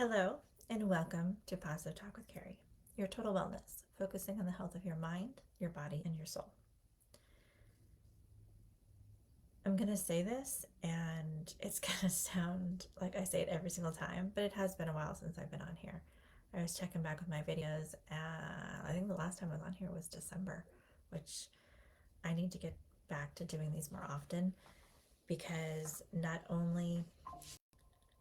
Hello, and welcome to Positive Talk with Carrie, your total wellness, focusing on the health of your mind, your body, and your soul. I'm going to say this, and it's going to sound like I say it every single time, but it has been a while since I've been on here. I was checking back with my videos, and I think the last time I was on here was December, which I need to get back to doing these more often because not only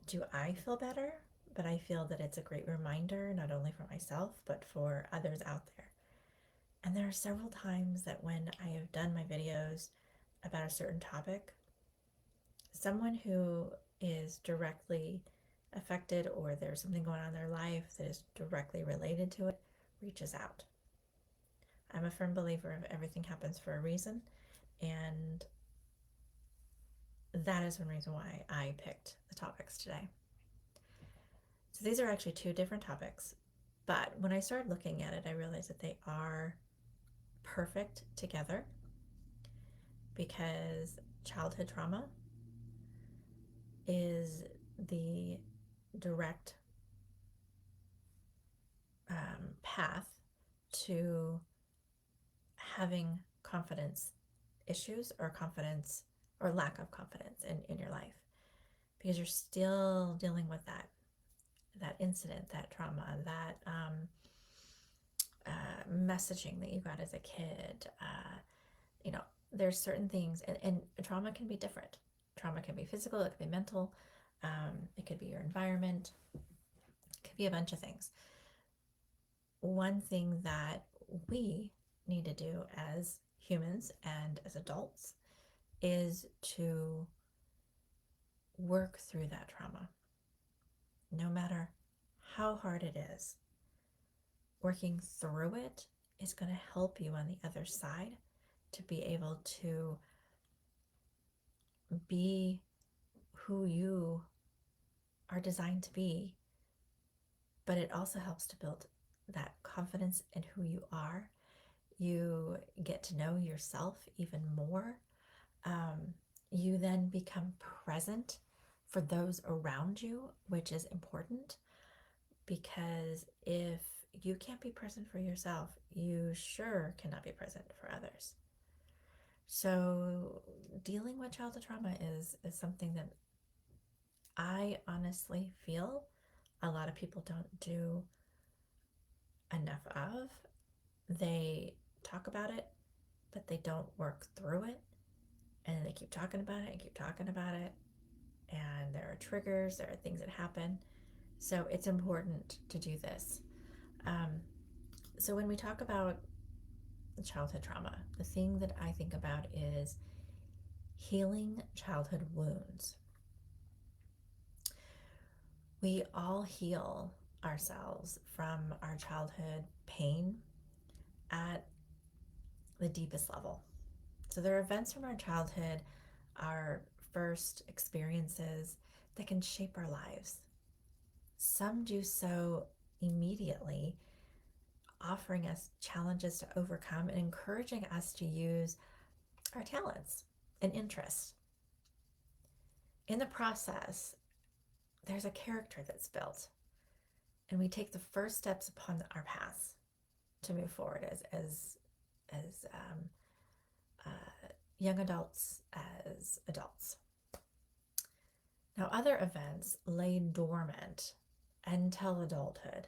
do I feel better, but I feel that it's a great reminder, not only for myself, but for others out there. And there are several times that when I have done my videos about a certain topic, someone who is directly affected or there's something going on in their life that is directly related to it reaches out. I'm a firm believer of everything happens for a reason, and that is one reason why I picked the topics today. So these are actually two different topics, but when I started looking at it, I realized that they are perfect together because childhood trauma is the direct path to having confidence issues or confidence or lack of confidence in your life because you're still dealing with that incident, that trauma, that messaging that you got as a kid. You know, there's certain things, and trauma can be different. Trauma can be physical, it can be mental, it could be your environment, it could be a bunch of things. One thing that we need to do as humans and as adults is to work through that trauma, no matter how hard it is. Working through it is going to help you on the other side to be able to be who you are designed to be, but it also helps to build that confidence in who you are. You get to know yourself even more. Um, you then become present for those around you, which is important because if you can't be present for yourself, you sure cannot be present for others. So dealing with childhood trauma is something that I honestly feel a lot of people don't do enough of. They talk about it, but they don't work through it. And they keep talking about it and keep talking about it. And there are triggers, there are things that happen. So it's important to do this. Um, so when we talk about childhood trauma, the thing that I think about is healing childhood wounds. We all heal ourselves from our childhood pain at the deepest level. So there are events from our childhood, our first experiences that can shape our lives. Some do so immediately, offering us challenges to overcome and encouraging us to use our talents and interests. In the process, there's a character that's built, and we take the first steps upon our paths to move forward as young adults, as adults. Now, other events lay dormant until adulthood,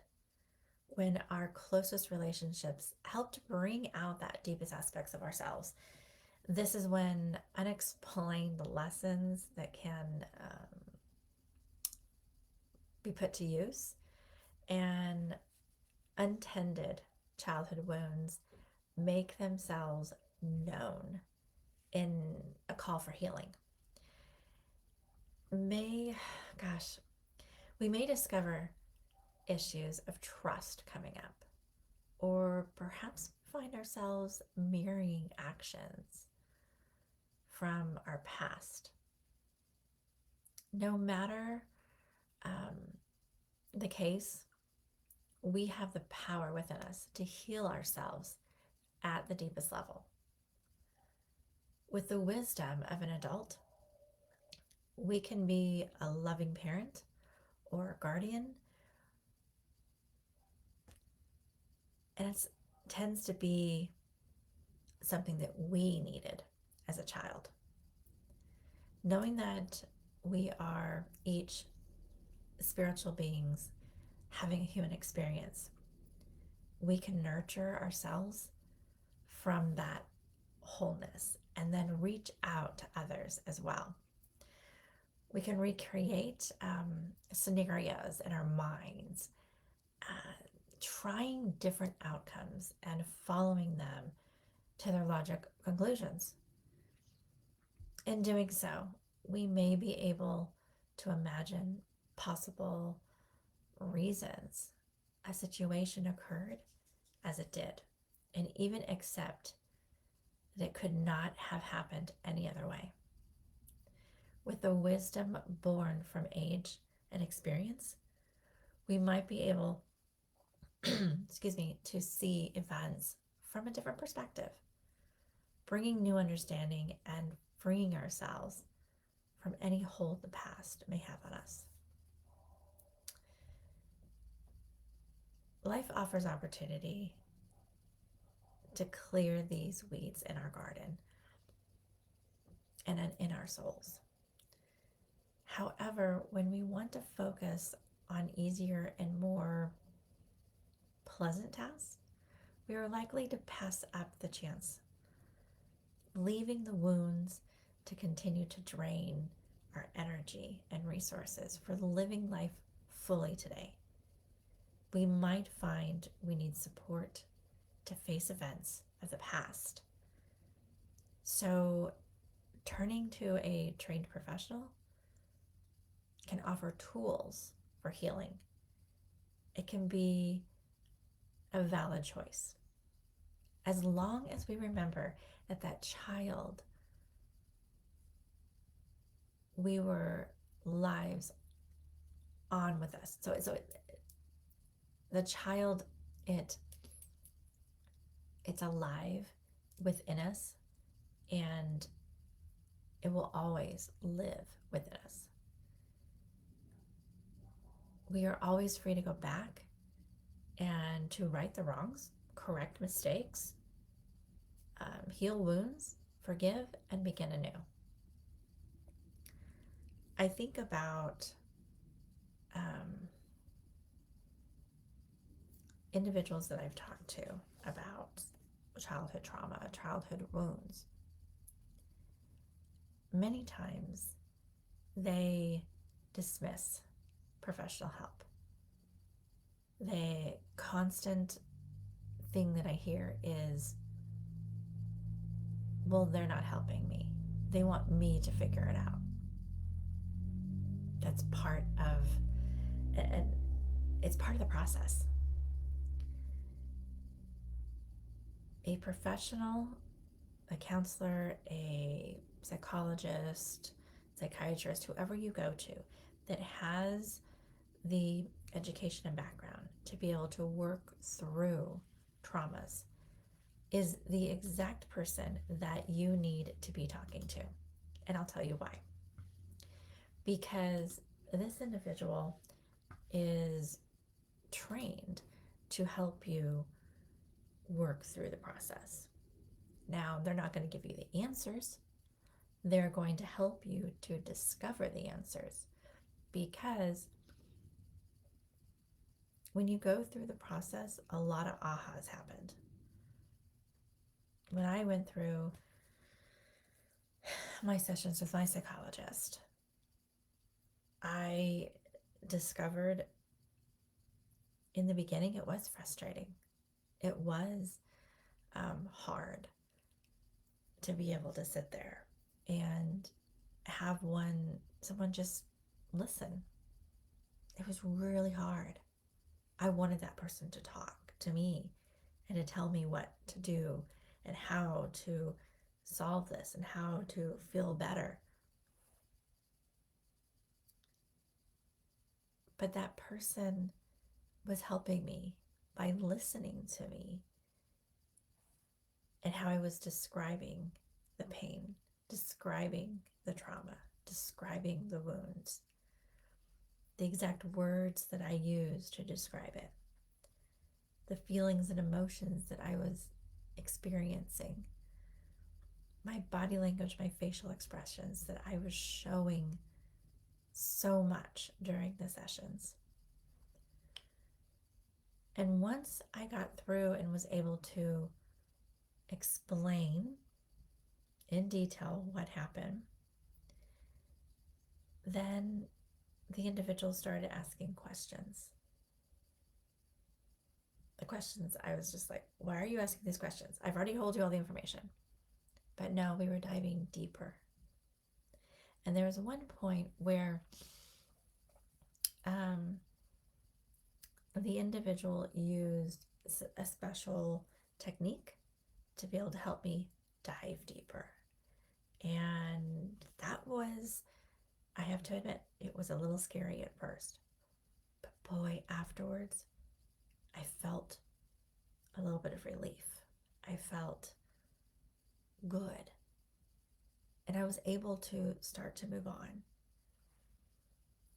when our closest relationships help to bring out that deepest aspects of ourselves. This is when unexplained lessons that can be put to use and untended childhood wounds make themselves known in a call for healing. May, gosh, we may discover issues of trust coming up, or perhaps find ourselves mirroring actions from our past. No matter the case, we have the power within us to heal ourselves at the deepest level. With the wisdom of an adult, we can be a loving parent or a guardian And it tends to be something that we needed as a child. Knowing that we are each spiritual beings having a human experience, we can nurture ourselves from that wholeness and then reach out to others as well. We can recreate scenarios in our minds, trying different outcomes and following them to their logic conclusions. In doing so, we may be able to imagine possible reasons a situation occurred as it did, and even accept that it could not have happened any other way. With the wisdom born from age and experience, we might be able, excuse me, to see events from a different perspective, bringing new understanding and freeing ourselves from any hold the past may have on us. Life offers opportunity to clear these weeds in our garden and in our souls. However, when we want to focus on easier and more pleasant tasks, we are likely to pass up the chance, leaving the wounds to continue to drain our energy and resources for living life fully today. We might find we need support to face events of the past. So, turning to a trained professional can offer tools for healing. It can be a valid choice, as long as we remember that that child, we were lives on with us. So the child, it's alive within us, and it will always live within us. We are always free to go back and to right the wrongs, correct mistakes, heal wounds, forgive, and begin anew. I think about individuals that I've talked to about childhood trauma, childhood wounds. Many times they dismiss professional help. The constant thing that I hear is, well, they're not helping me. They want me to figure it out. That's part of, and it's part of the process. A professional, a counselor, a psychologist, psychiatrist, whoever you go to that has the education and background to be able to work through traumas is the exact person that you need to be talking to. And I'll tell you why. Because this individual is trained to help you work through the process. Now, they're not going to give you the answers. They're going to help you to discover the answers, because when you go through the process, a lot of ahas happened. When I went through my sessions with my psychologist, I discovered in the beginning it was frustrating. It was hard to be able to sit there and have someone just listen. It was really hard. I wanted that person to talk to me and to tell me what to do and how to solve this and how to feel better. But that person was helping me by listening to me and how I was describing the pain, describing the trauma, describing the wounds, the exact words that I used to describe it. the feelings and emotions that I was experiencing, my body language, my facial expressions that I was showing so much during the sessions. And once I got through and was able to explain in detail what happened, then the individual started asking questions. The questions, I was just like, why are you asking these questions? I've already told you all the information. But no, we were diving deeper. And there was one point where the individual used a special technique to be able to help me dive deeper. And that was, I have to admit, it was a little scary at first. But boy, afterwards, I felt a little bit of relief. I felt good. And I was able to start to move on.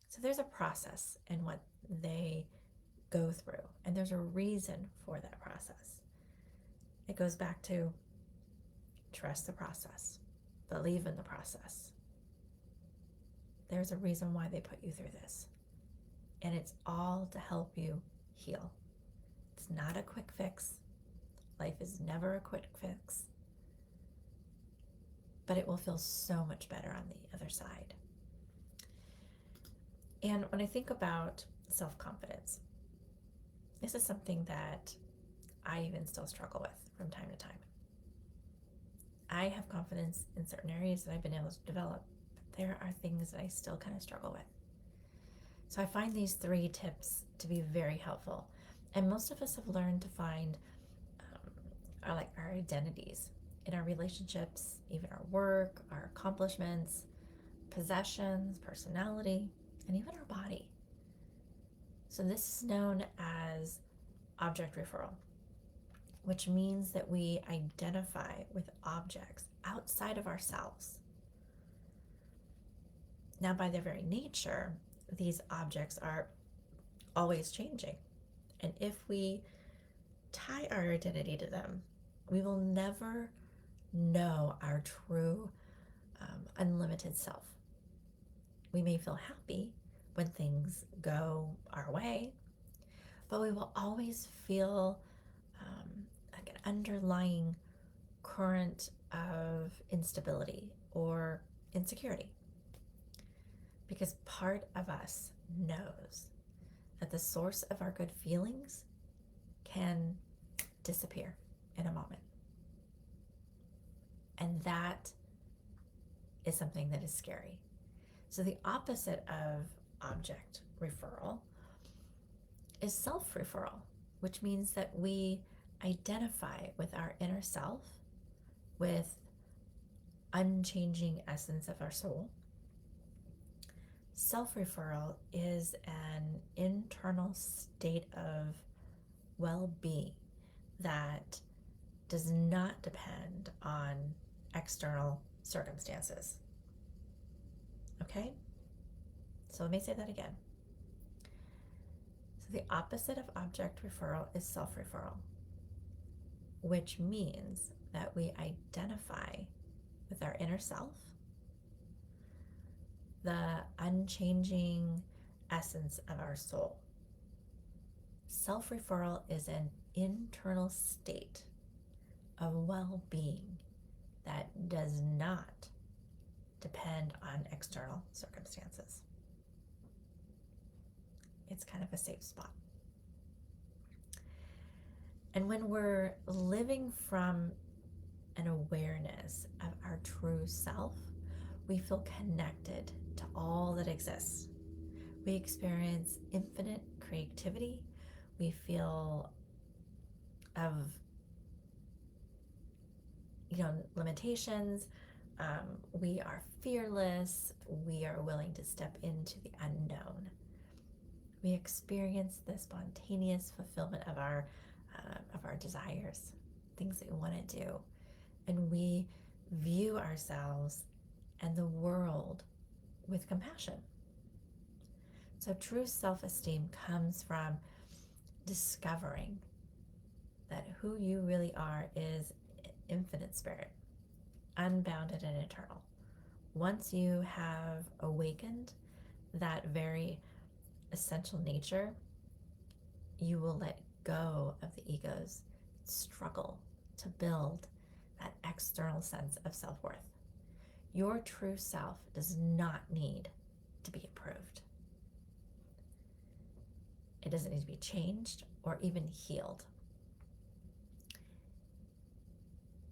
So there's a process in what they go through, and there's a reason for that process. It goes back to trust the process, believe in the process. There's a reason why they put you through this, and it's all to help you heal. It's not a quick fix. Life is never a quick fix, but it will feel so much better on the other side. And when I think about self-confidence, this is something that I even still struggle with from time to time. I have confidence in certain areas that I've been able to develop, but there are things that I still kind of struggle with. So I find these 3 tips to be very helpful. And most of us have learned to find our identities in our relationships, even our work, our accomplishments, possessions, personality, and even our body. So this is known as object referral, which means that we identify with objects outside of ourselves. Now, by their very nature, these objects are always changing. And if we tie our identity to them, we will never know our true unlimited self. We may feel happy when things go our way, but we will always feel like an underlying current of instability or insecurity, because part of us knows that the source of our good feelings can disappear in a moment. And that is something that is scary. So the opposite of object referral is self-referral, which means that we identify with our inner self, with unchanging essence of our soul. Self-referral is an internal state of well-being that does not depend on external circumstances. Okay? So let me say that again. So the opposite of object referral is self-referral, which means that we identify with our inner self, the unchanging essence of our soul. Self-referral is an internal state of well-being that does not depend on external circumstances. It's kind of a safe spot. And when we're living from an awareness of our true self, we feel connected to all that exists. We experience infinite creativity. We feel of limitations. We are fearless. We are willing to step into the unknown. We experience the spontaneous fulfillment of our desires, things that we want to do, and we view ourselves and the world with compassion. So true self-esteem comes from discovering that who you really are is infinite spirit, unbounded and eternal. Once you have awakened that very essential nature, you will let go of the ego's struggle to build that external sense of self worth. Your true self does not need to be approved. It doesn't need to be changed or even healed.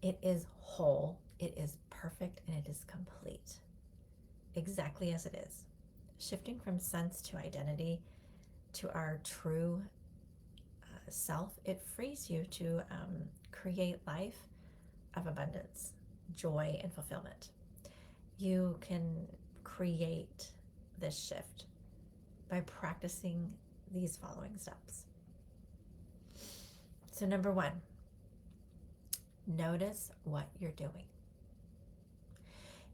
It is whole, it is perfect, and it is complete, exactly as it is. Shifting from sense to identity to our true self, it frees you to create life of abundance, joy, and fulfillment. You can create this shift by practicing these following steps. So, number one, notice what you're doing.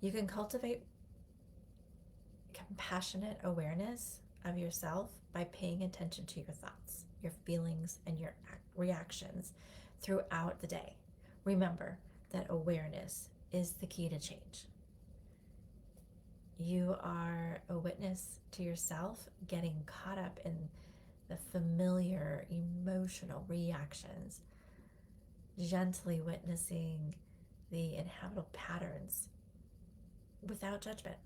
You can cultivate compassionate awareness of yourself by paying attention to your thoughts, your feelings, and your reactions throughout the day. Remember that awareness is the key to change. You are a witness to yourself getting caught up in the familiar emotional reactions, gently witnessing the inhabitable patterns without judgment.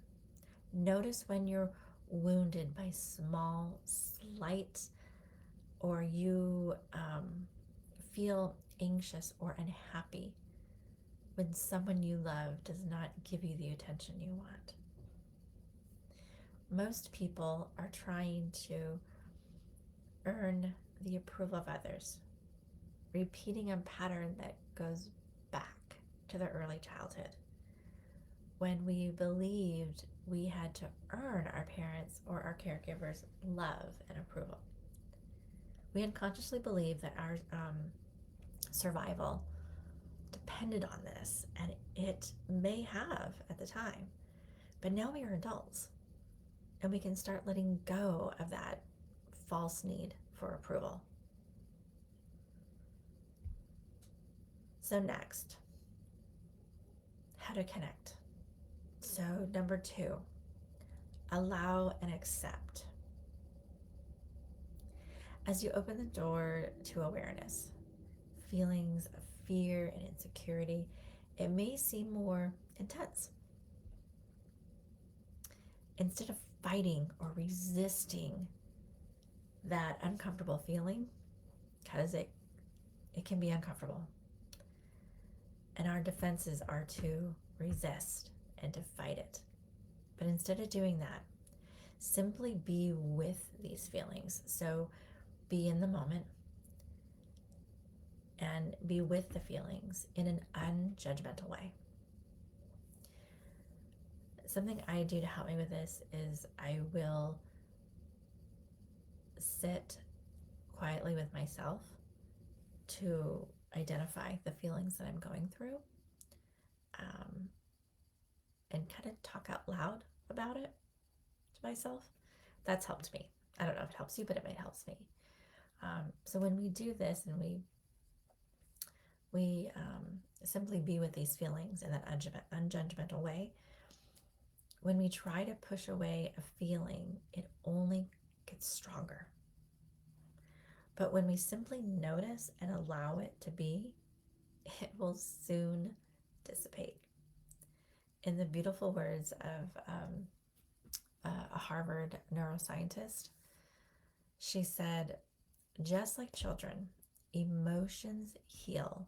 Notice when you're wounded by small, slight, or you feel anxious or unhappy when someone you love does not give you the attention you want. Most people are trying to earn the approval of others, repeating a pattern that goes back to their early childhood, when we believed we had to earn our parents' or our caregivers' love and approval. We unconsciously believed that our survival depended on this, and it may have at the time, but now we are adults and we can start letting go of that false need for approval. So next, how to connect. So number two, allow and accept. As you open the door to awareness, feelings of fear and insecurity, it may seem more intense. Instead of fighting or resisting that uncomfortable feeling, because it can be uncomfortable, and our defenses are to resist and to fight it. But instead of doing that, simply be with these feelings. So be in the moment and be with the feelings in an unjudgmental way. Something I do to help me with this is I will sit quietly with myself to identify the feelings that I'm going through, and kind of talk out loud about it to myself. That's helped me. I don't know if it helps you, but it helps me. So when we do this and we simply be with these feelings in that unjudgmental way, when we try to push away a feeling, it only gets stronger. But when we simply notice and allow it to be, it will soon dissipate. In the beautiful words of a Harvard neuroscientist, she said, just like children, emotions heal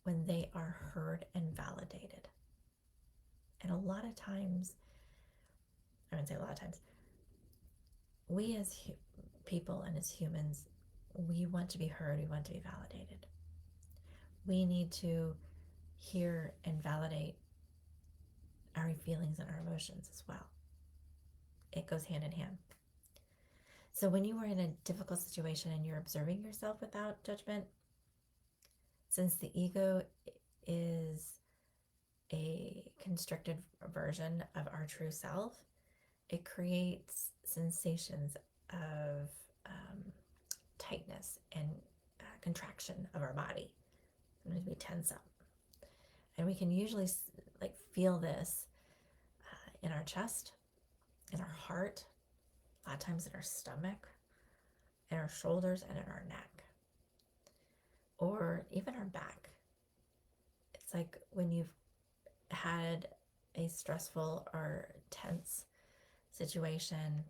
when they are heard and validated. And a lot of times, I wouldn't say a lot of times, we as people and as humans, we want to be heard, we want to be validated. We need to hear and validate our feelings and our emotions as well. It goes hand in hand. So when you are in a difficult situation and you're observing yourself without judgment, since the ego is a constricted version of our true self, it creates sensations of tightness and that contraction of our body. Sometimes we tense up. And we can usually like feel this in our chest, in our heart, a lot of times in our stomach, in our shoulders, and in our neck, or even our back. It's like when you've had a stressful or tense situation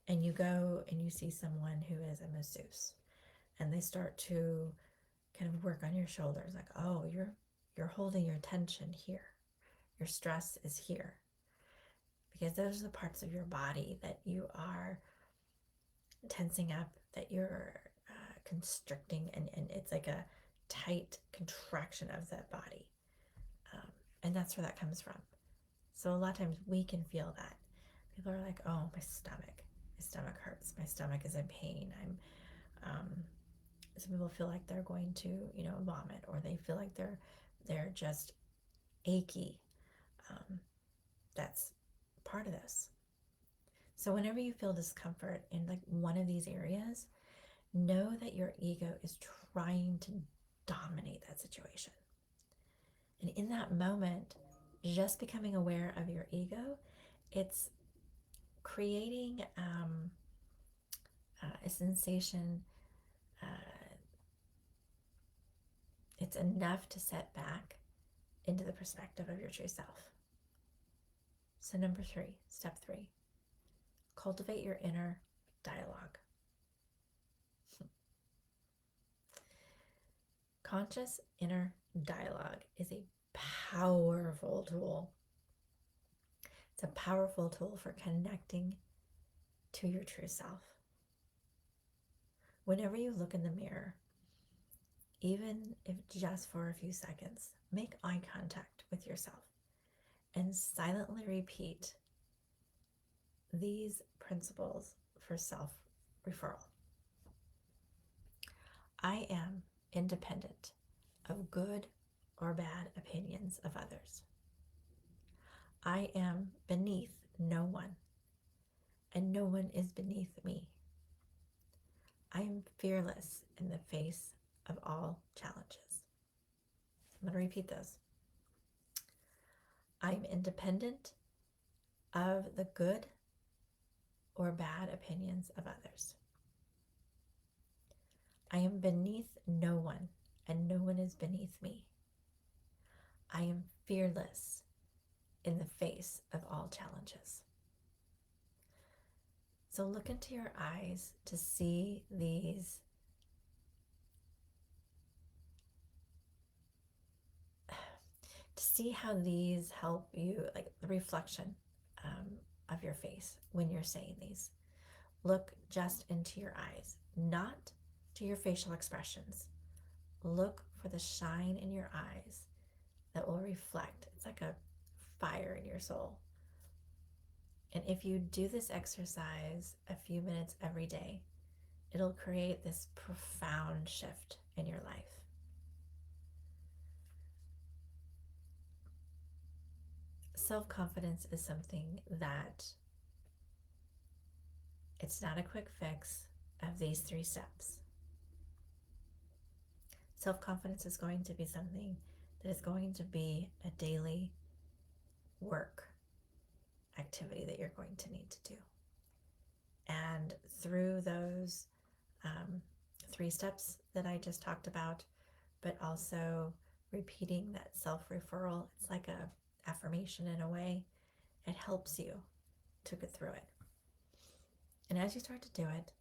and you go and you see someone who is a masseuse and they start to kind of work on your shoulders, like, oh, you're holding your tension here, your stress is here, because those are the parts of your body that you are tensing up, that you're constricting, and it's like a tight contraction of that body, and that's where that comes from. So a lot of times we can feel that. People are like, oh, my stomach hurts, my stomach is in pain, some people feel like they're going to, vomit, or they feel like they're just achy. That's part of this. So whenever you feel discomfort in like one of these areas, know that your ego is trying to dominate that situation. And in that moment, just becoming aware of your ego, it's creating a sensation. It's enough to set back into the perspective of your true self. So step 3, cultivate your inner dialogue. Conscious inner dialogue is a powerful tool. It's a powerful tool for connecting to your true self. Whenever you look in the mirror, even if just for a few seconds, make eye contact with yourself and silently repeat these principles for self-referral. I am independent of good or bad opinions of others. I am beneath no one, and no one is beneath me. I am fearless in the face of all challenges. I'm going to repeat those. I am independent of the good or bad opinions of others. I am beneath no one, and no one is beneath me. I am fearless in the face of all challenges. So look into your eyes to see these how these help you, like the reflection of your face when you're saying these. Look just into your eyes, not to your facial expressions. Look for the shine in your eyes that will reflect. It's like a fire in your soul. And if you do this exercise a few minutes every day, it'll create this profound shift in your life. Self-confidence is something that it's not a quick fix of these 3 steps. Self-confidence is going to be something that is going to be a daily work activity that you're going to need to do. And through those 3 steps that I just talked about, but also repeating that self-referral, it's like a affirmation in a way. It helps you to get through it. And as you start to do it,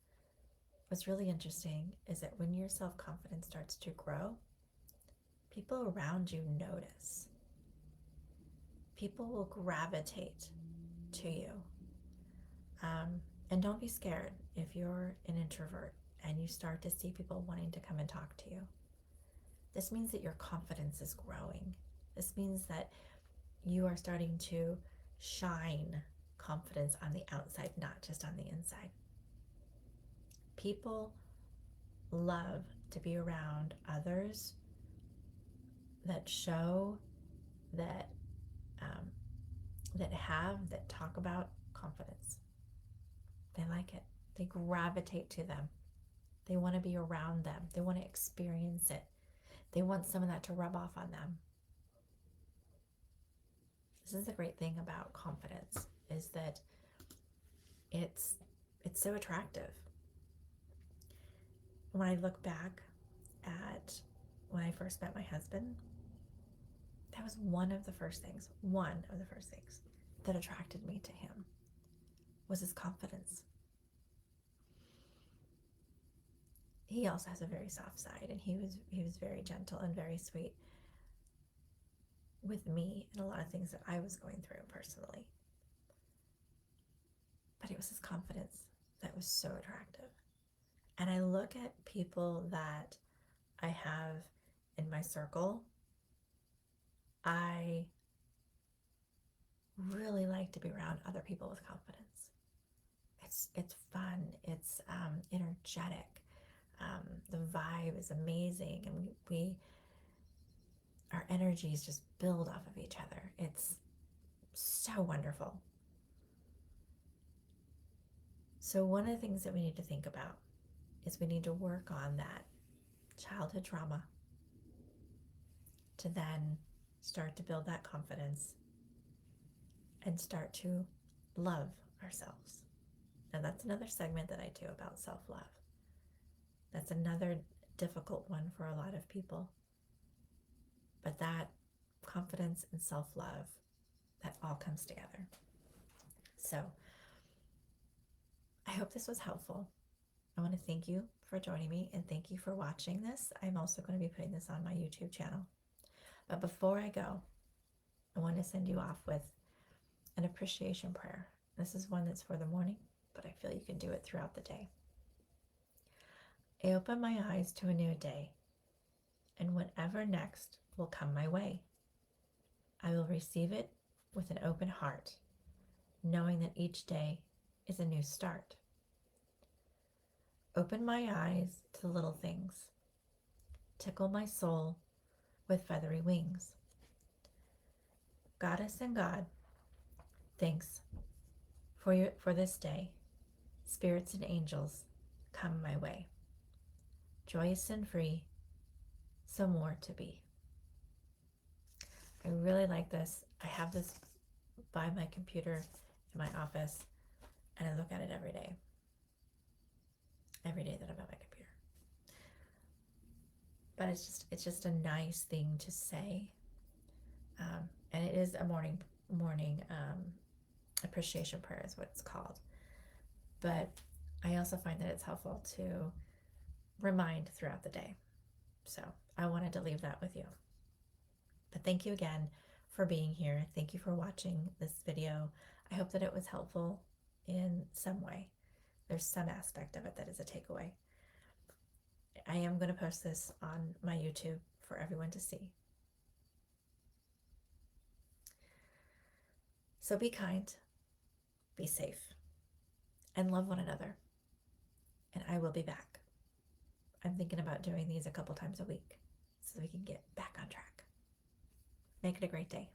what's really interesting is that when your self-confidence starts to grow, people around you notice. People will gravitate to you. And don't be scared if you're an introvert and you start to see people wanting to come and talk to you. This means that your confidence is growing. This means that you are starting to shine confidence on the outside, not just on the inside. People love to be around others that show that that talk about confidence. They like it. They gravitate to them. They want to be around them. They want to experience it. They want some of that to rub off on them. This is the great thing about confidence, is that it's so attractive. When I look back at when I first met my husband, that was one of the first things that attracted me to him, was his confidence. He also has a very soft side, and he was very gentle and very sweet with me and a lot of things that I was going through personally. But it was his confidence that was so attractive. And I look at people that I have in my circle, I really like to be around other people with confidence. It's fun. It's energetic. The vibe is amazing, and we our energies just build off of each other. It's so wonderful. So one of the things that we need to think about is we need to work on that childhood trauma to then start to build that confidence and start to love ourselves. Now, that's another segment that I do about self-love. That's another difficult one for a lot of people. But that confidence and self-love, that all comes together. So I hope this was helpful. I want to thank you for joining me, and thank you for watching this. I'm also going to be putting this on my YouTube channel. But before I go, I want to send you off with an appreciation prayer. This is one that's for the morning, but I feel you can do it throughout the day. I open my eyes to a new day, and whatever next will come my way, I will receive it with an open heart, knowing that each day is a new start. Open my eyes to the little things. Tickle my soul with feathery wings. Goddess and God, thanks for this day. Spirits and angels, come my way. Joyous and free, so more to be. I really like this. I have this by my computer in my office, and I look at it every day that I'm at my computer. But it's just a nice thing to say, and it is a morning appreciation prayer is what it's called. But I also find that it's helpful to remind throughout the day. So I wanted to leave that with you. But thank you again for being here. Thank you for watching this video. I hope that it was helpful in some way. There's some aspect of it that is a takeaway. I am going to post this on my YouTube for everyone to see. So be kind, be safe, and love one another. And I will be back. I'm thinking about doing these a couple times a week so we can get back on track. Make it a great day.